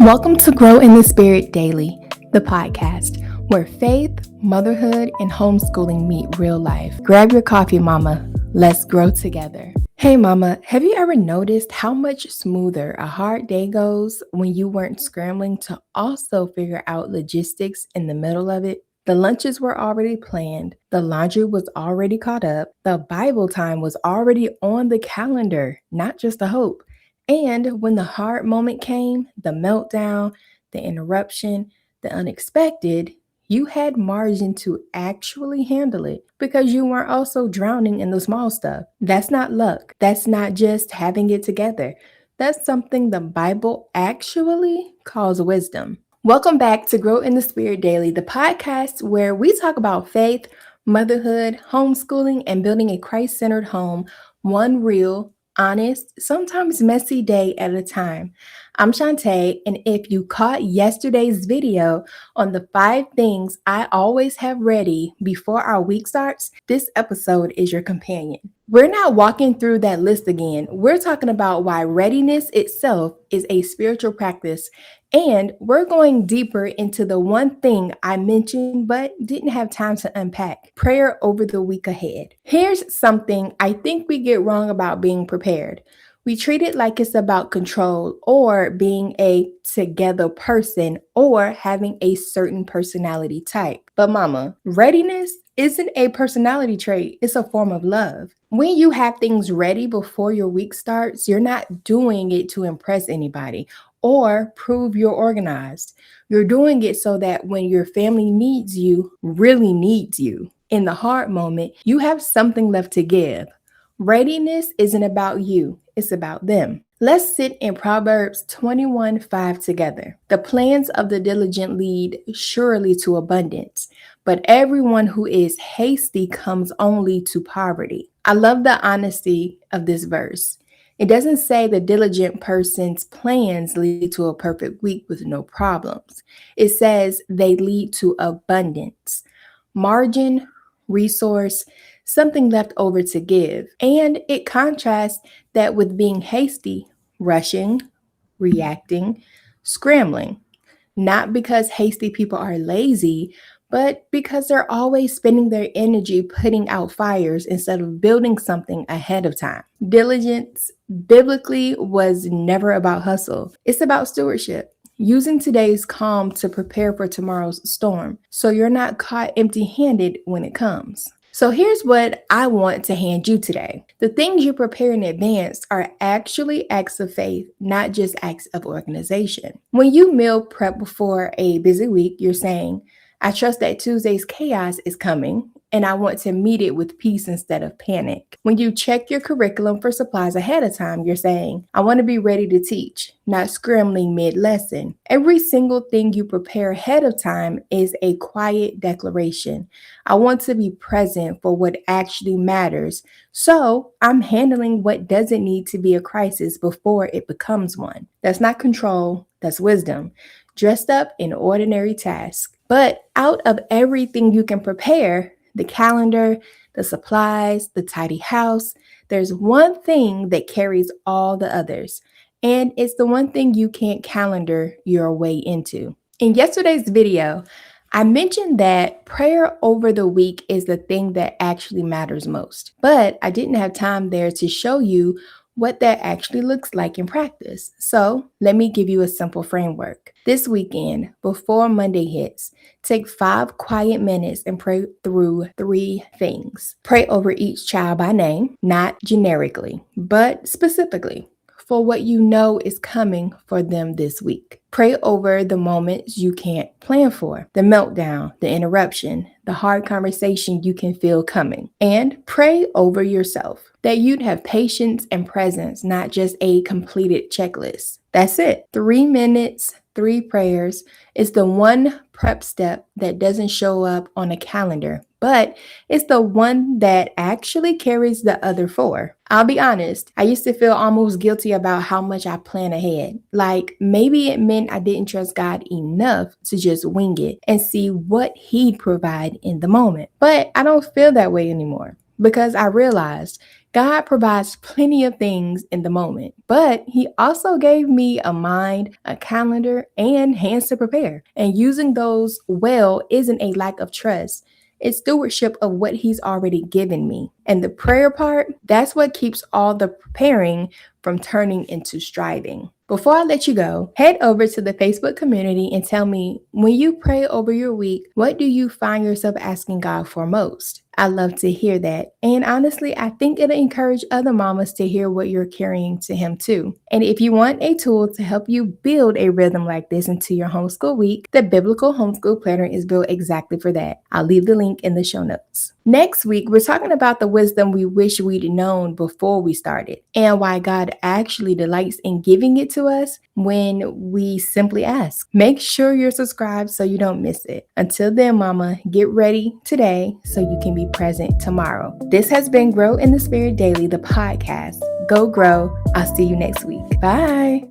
Welcome to Grow in the Spirit Daily, the podcast where faith, motherhood, and homeschooling meet real life. Grab your coffee, mama. Let's grow together. Hey, mama, have you ever noticed how much smoother a hard day goes when you weren't scrambling to also figure out logistics in the middle of it? The lunches were already planned, the laundry was already caught up, the Bible time was already on the calendar, not just a hope. And when the hard moment came, the meltdown, the interruption, the unexpected, you had margin to actually handle it because you weren't also drowning in the small stuff. That's not luck. That's not just having it together. That's something the Bible actually calls wisdom. Welcome back to Grow in the Spirit Daily, the podcast where we talk about faith, motherhood, homeschooling, and building a Christ centered home, one real, honest, sometimes messy day at a time. I'm Shantae, and if you caught yesterday's video on the 5 things I always have ready before our week starts, this episode is your companion. We're not walking through that list again. We're talking about why readiness itself is a spiritual practice, and we're going deeper into the one thing I mentioned but didn't have time to unpack: prayer over the week ahead. Here's something I think we get wrong about being prepared. We treat it like it's about control or being a together person or having a certain personality type. But mama, readiness isn't a personality trait, it's a form of love. When you have things ready before your week starts, you're not doing it to impress anybody or prove you're organized. You're doing it so that when your family needs you, really needs you, in the hard moment, you have something left to give. Readiness isn't about you, it's about them. Let's sit in Proverbs 21:5 together. The plans of the diligent lead surely to abundance, but everyone who is hasty comes only to poverty. I love the honesty of this verse. It doesn't say the diligent person's plans lead to a perfect week with no problems. It says they lead to abundance, margin, resource, something left over to give. And it contrasts that with being hasty, rushing, reacting, scrambling. Not because hasty people are lazy, but because they're always spending their energy putting out fires instead of building something ahead of time. Diligence biblically was never about hustle, it's about stewardship. Using today's calm to prepare for tomorrow's storm so you're not caught empty handed when it comes. So here's what I want to hand you today. The things you prepare in advance are actually acts of faith, not just acts of organization. When you meal prep before a busy week, you're saying, I trust that Tuesday's chaos is coming, and I want to meet it with peace instead of panic. When you check your curriculum for supplies ahead of time, you're saying, I want to be ready to teach, not scrambling mid-lesson. Every single thing you prepare ahead of time is a quiet declaration. I want to be present for what actually matters, so I'm handling what doesn't need to be a crisis before it becomes one. That's not control, that's wisdom, dressed up in ordinary tasks. But out of everything you can prepare, the calendar, the supplies, the tidy house, there's one thing that carries all the others. And it's the one thing you can't calendar your way into. In yesterday's video, I mentioned that prayer over the week is the thing that actually matters most. But I didn't have time there to show you what that actually looks like in practice. So let me give you a simple framework. This weekend, before Monday hits, take 5 quiet minutes and pray through 3 things. Pray over each child by name, not generically, but specifically, for what you know is coming for them this week. Pray over the moments you can't plan for, the meltdown, the interruption, the hard conversation you can feel coming. And pray over yourself, that you'd have patience and presence, not just a completed checklist. That's it. 3 minutes, 3 prayers is the one prep step that doesn't show up on a calendar, but it's the one that actually carries the other 4. I'll be honest, I used to feel almost guilty about how much I plan ahead. Like maybe it meant I didn't trust God enough to just wing it and see what He'd provide in the moment. But I don't feel that way anymore because I realized God provides plenty of things in the moment, but He also gave me a mind, a calendar, and hands to prepare. And using those well isn't a lack of trust. It's stewardship of what He's already given me. And the prayer part, that's what keeps all the preparing from turning into striving. Before I let you go, head over to the Facebook community and tell me, when you pray over your week, what do you find yourself asking God for most? I love to hear that. And honestly, I think it'll encourage other mamas to hear what you're carrying to Him too. And if you want a tool to help you build a rhythm like this into your homeschool week, the Biblical Homeschool Planner is built exactly for that. I'll leave the link in the show notes. Next week, we're talking about the wisdom we wish we'd known before we started and why God actually delights in giving it to us when we simply ask. Make sure you're subscribed so you don't miss it. Until then, mama, get ready today so you can be present tomorrow. This has been Grow in the Spirit Daily, the podcast. Go grow. I'll see you next week. Bye.